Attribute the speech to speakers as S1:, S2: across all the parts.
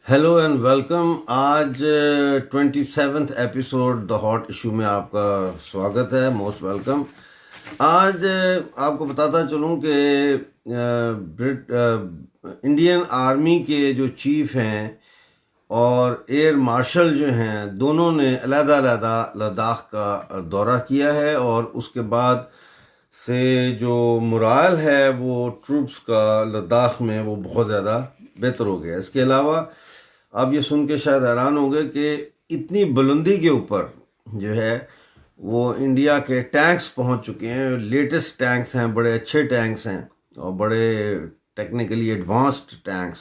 S1: Hello and welcome. आज 27th episode the hot issue में आपका स्वागत है। Most welcome. आज आपको बताता चलूं कि इंडियन आर्मी के जो चीफ हैं और एयर मार्शल जो हैं, दोनों ने अलग-अलग लद्दाख का दौरा किया है और उसके बाद से जो मोराल है वो ट्रूप्स का लद्दाख में वो बहुत ज़्यादा बेहतर हो गया। इसके अलावा आप ये सुन के शायद हैरान होंगे कि इतनी बुलंदी के ऊपर जो है वो इंडिया के टैंक्स पहुंच चुके हैं। लेटेस्ट टैंक्स हैं, बड़े अच्छे टैंक्स हैं और बड़े टेक्निकली एडवांस्ड टैंक्स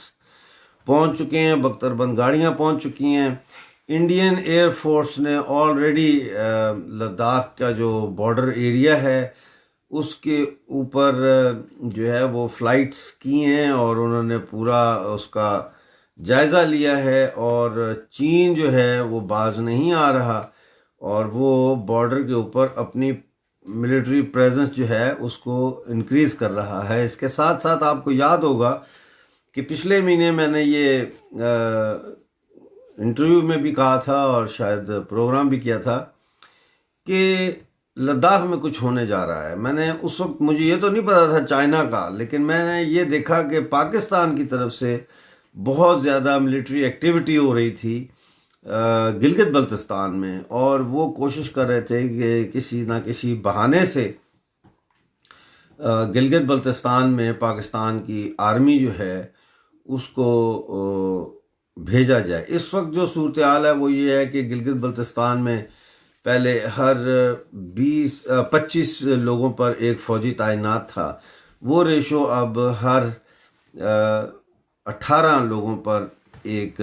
S1: पहुंच चुके हैं। बख्तरबंद गाड़ियां पहुंच चुकी हैं। इंडियन एयर फोर्स ने ऑलरेडी लद्दाख का जो बॉर्डर एरिया है उसके ऊपर जो है वो फ्लाइट्स की हैं और उन्होंने पूरा उसका जायज़ा लिया है। और चीन जो है वो बाज नहीं आ रहा और वो बॉर्डर के ऊपर अपनी मिलिट्री प्रेजेंस जो है उसको इंक्रीज कर रहा है। इसके साथ साथ आपको याद होगा कि पिछले महीने मैंने ये इंटरव्यू में भी कहा था और शायद प्रोग्राम भी किया था कि लद्दाख में कुछ होने जा रहा है। मैंने उस वक्त, मुझे ये तो नहीं पता था चाइना का, लेकिन मैंने ये देखा कि पाकिस्तान की तरफ से बहुत ज़्यादा मिलिट्री एक्टिविटी हो रही थी गिलगित बल्तिस्तान में, और वो कोशिश कर रहे थे कि किसी ना किसी बहाने से गिलगित बल्तिस्तान में पाकिस्तान की आर्मी जो है उसको भेजा जाए। इस वक्त जो सूरत हाल है वो ये है कि गिलगित बल्तिस्तान में पहले हर 25 लोगों पर एक फौजी तैनात था। वो रेशो अब हर 18 लोगों पर एक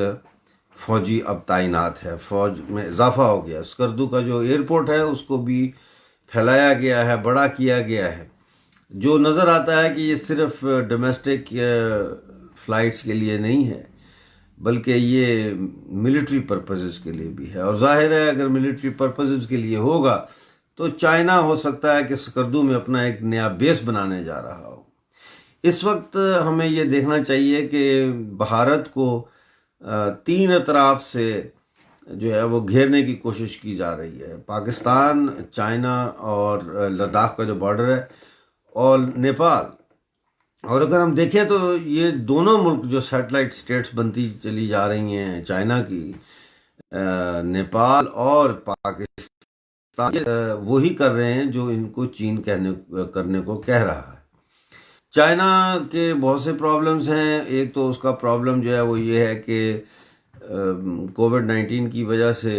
S1: फौजी अब तैनात है। फौज में इजाफा हो गया। स्कर्दू का जो एयरपोर्ट है उसको भी फैलाया गया है, बड़ा किया गया है। जो नज़र आता है कि ये सिर्फ डोमेस्टिक फ्लाइट्स के लिए नहीं है बल्कि ये मिलिट्री पर्पसेस के लिए भी है। और जाहिर है अगर मिलिट्री पर्पसेस के लिए होगा तो चाइना हो सकता है कि स्कर्दू में अपना एक नया बेस बनाने जा रहा हो। इस वक्त हमें ये देखना चाहिए कि भारत को तीन अतराफ से जो है वो घेरने की कोशिश की जा रही है। पाकिस्तान, चाइना और लद्दाख का जो बॉर्डर है और नेपाल। और अगर हम देखें तो ये दोनों मुल्क जो सैटेलाइट स्टेट्स बनती चली जा रही हैं चाइना की, नेपाल और पाकिस्तान, वो ही कर रहे हैं जो इनको चीन करने को कह रहा है। चाइना के बहुत से प्रॉब्लम्स हैं। एक तो उसका प्रॉब्लम जो है वो ये है कि कोविड-19 की वजह से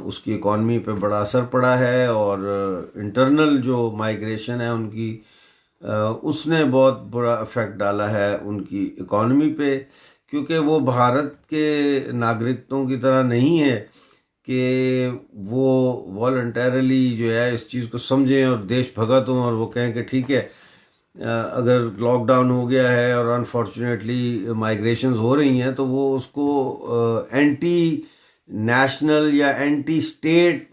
S1: उसकी इकॉनमी पे बड़ा असर पड़ा है और इंटरनल जो माइग्रेशन है उनकी, उसने बहुत बुरा इफेक्ट डाला है उनकी इकॉनमी पे, क्योंकि वो भारत के नागरिकों की तरह नहीं है कि वो वॉलंटरली जो है इस चीज़ को समझें और देश भगत हों और वो कहें कि ठीक है अगर लॉकडाउन हो गया है और अनफॉर्चुनेटली माइग्रेशंस हो रही हैं तो वो उसको एंटी नेशनल या एंटी स्टेट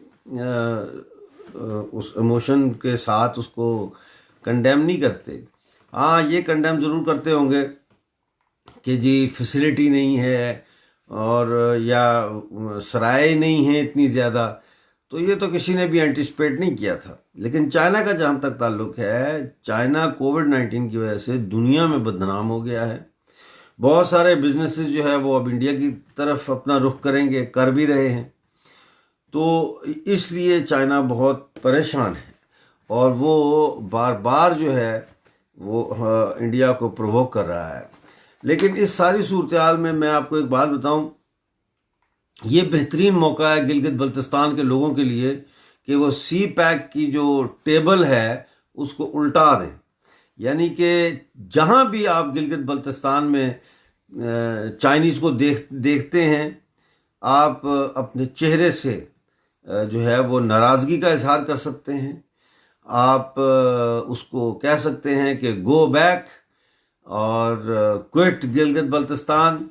S1: उस इमोशन के साथ उसको कंडेम नहीं करते। हाँ, ये कंडेम ज़रूर करते होंगे कि जी फैसिलिटी नहीं है और या सराय नहीं है इतनी ज़्यादा, तो ये तो किसी ने भी एंटिसिपेट नहीं किया था। लेकिन चाइना का जहाँ तक ताल्लुक है, चाइना कोविड-19 की वजह से दुनिया में बदनाम हो गया है। बहुत सारे बिजनेसेस जो है वो अब इंडिया की तरफ अपना रुख करेंगे, कर भी रहे हैं। तो इसलिए चाइना बहुत परेशान है और वो बार बार जो है वो इंडिया को प्रोवोक कर रहा है। लेकिन इस सारी सूरत हाल में मैं आपको एक बात बताऊं, ये बेहतरीन मौका है गिलगित बल्तिस्तान के लोगों के लिए कि वो सी पैक की जो टेबल है उसको उल्टा दें। यानी कि जहां भी आप गिलगित बल्तिस्तान में चाइनीज़ को देखते हैं, आप अपने चेहरे से जो है वो नाराज़गी का इजहार कर सकते हैं। आप उसको कह सकते हैं कि गो बैक और क्विट गिलगित बल्तिस्तान।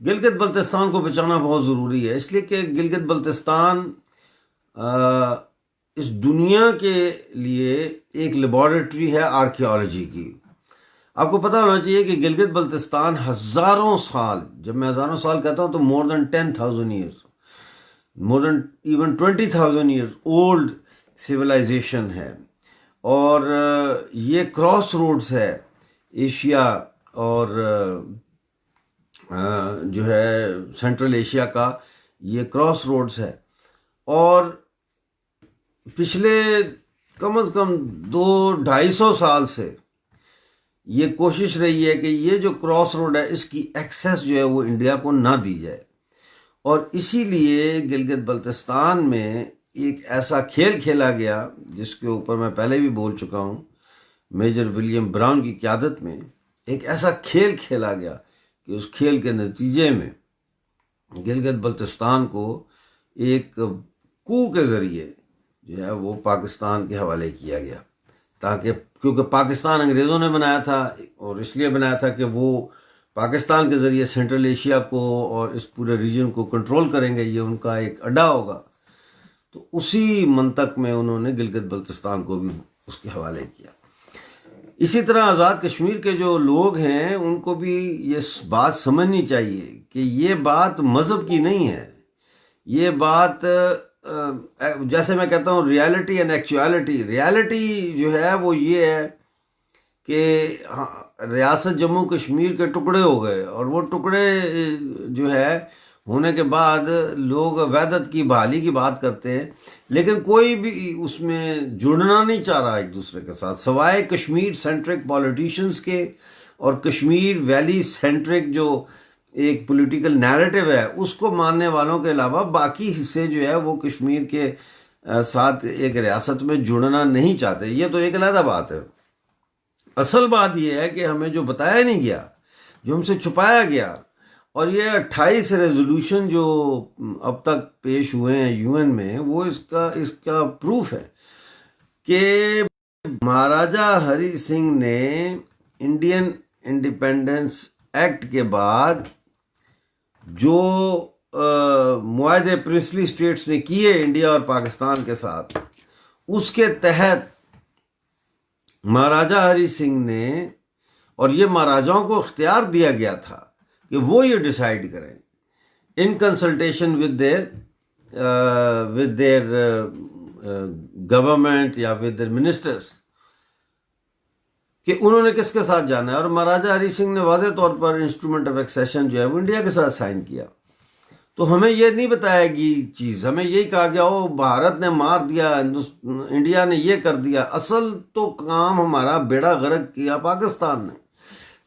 S1: गिलगित बल्तिस्तान को बचाना बहुत ज़रूरी है, इसलिए कि गिलगित बल्तिस्तान इस दुनिया के लिए एक लेबॉरेटरी है आर्कियोलॉजी की। आपको पता होना चाहिए कि गिलगित बल्तिस्तान हजारों साल, जब मैं हजारों साल कहता हूं तो more than 10,000 years, more than even 20,000 years old civilisation है। और ये क्रॉस रोड्स है एशिया और जो है सेंट्रल एशिया का, ये क्रॉस रोड्स है। और पिछले कम से कम 200-250 साल से ये कोशिश रही है कि ये जो क्रॉस रोड है इसकी एक्सेस जो है वो इंडिया को ना दी जाए। और इसीलिए गिलगित बल्तिस्तान में एक ऐसा खेल खेला गया जिसके ऊपर मैं पहले भी बोल चुका हूँ, मेजर विलियम ब्राउन की क़यादत में एक ऐसा खेल खेला गया कि उस खेल के नतीजे में गिलगित बल्तिस्तान को एक कू के ज़रिए जो है वो पाकिस्तान के हवाले किया गया, ताकि क्योंकि पाकिस्तान अंग्रेज़ों ने बनाया था और इसलिए बनाया था कि वो पाकिस्तान के ज़रिए सेंट्रल एशिया को और इस पूरे रीजन को कंट्रोल करेंगे, ये उनका एक अड्डा होगा। तो उसी मंतक में उन्होंने गिलगित बल्तिस्तान को भी उसके हवाले किया। इसी तरह आज़ाद कश्मीर के जो लोग हैं उनको भी ये बात समझनी चाहिए कि ये बात मज़हब की नहीं है, ये बात जैसे मैं कहता हूँ रियलिटी एंड एक्चुअलिटी। रियलिटी जो है वो ये है कि रियासत जम्मू कश्मीर के टुकड़े हो गए और वो टुकड़े जो है होने के बाद लोग वहदत की बहाली की बात करते हैं, लेकिन कोई भी उसमें जुड़ना नहीं चाह रहा एक दूसरे के साथ, सवाए कश्मीर सेंट्रिक पॉलिटिशियंस के और कश्मीर वैली सेंट्रिक जो एक पॉलिटिकल नैरेटिव है उसको मानने वालों के अलावा बाकी हिस्से जो है वो कश्मीर के साथ एक रियासत में जुड़ना नहीं चाहते। ये तो एक अलग बात है। असल बात यह है कि हमें जो बताया नहीं गया, जो हमसे छुपाया गया, और ये 28 रेजोल्यूशन जो अब तक पेश हुए हैं यूएन में, वो इसका प्रूफ है कि महाराजा हरि सिंह ने इंडियन इंडिपेंडेंस एक्ट के बाद जो मुआहदे प्रिंसली स्टेट्स ने किए इंडिया और पाकिस्तान के साथ, उसके तहत महाराजा हरि सिंह ने, और ये महाराजाओं को इख्तियार दिया गया था कि वो ये डिसाइड करें in consultation with their government या विद देयर मिनिस्टर्स कि उन्होंने किसके साथ जाना है। और महाराजा हरि सिंह ने वाज़ेह तौर पर इंस्ट्रूमेंट ऑफ एक्सेशन जो है वो इंडिया के साथ साइन किया। तो हमें ये नहीं बताएगी चीज़, हमें यही कहा गया हो भारत ने मार दिया, इंडिया ने ये कर दिया। असल तो काम हमारा बेड़ा गर्क किया पाकिस्तान ने।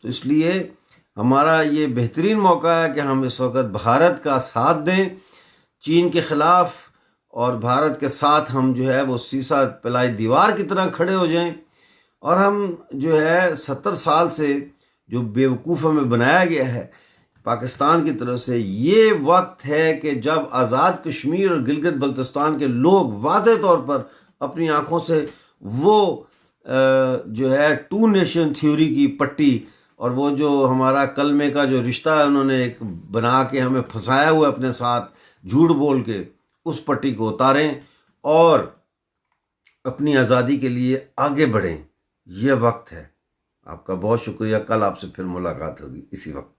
S1: तो इसलिए हमारा ये बेहतरीन मौका है कि हम इस वक्त भारत का साथ दें चीन के ख़िलाफ़, और भारत के साथ हम जो है वो सीसा पिलाई दीवार की तरह खड़े हो जाएं। और हम जो है 70 साल से जो बेवकूफ़ हमें बनाया गया है पाकिस्तान की तरफ से, ये वक्त है कि जब आज़ाद कश्मीर और गिलगित बल्तिस्तान के लोग वाज़ेह तौर पर अपनी आंखों से वो जो है 2 नेशन थ्योरी की पट्टी और वो जो हमारा कलमे का जो रिश्ता है उन्होंने एक बना के हमें फंसाया हुआ अपने साथ झूठ बोल के, उस पट्टी को उतारें और अपनी आज़ादी के लिए आगे बढ़ें। ये वक्त है। आपका बहुत शुक्रिया। कल आपसे फिर मुलाकात होगी इसी वक्त।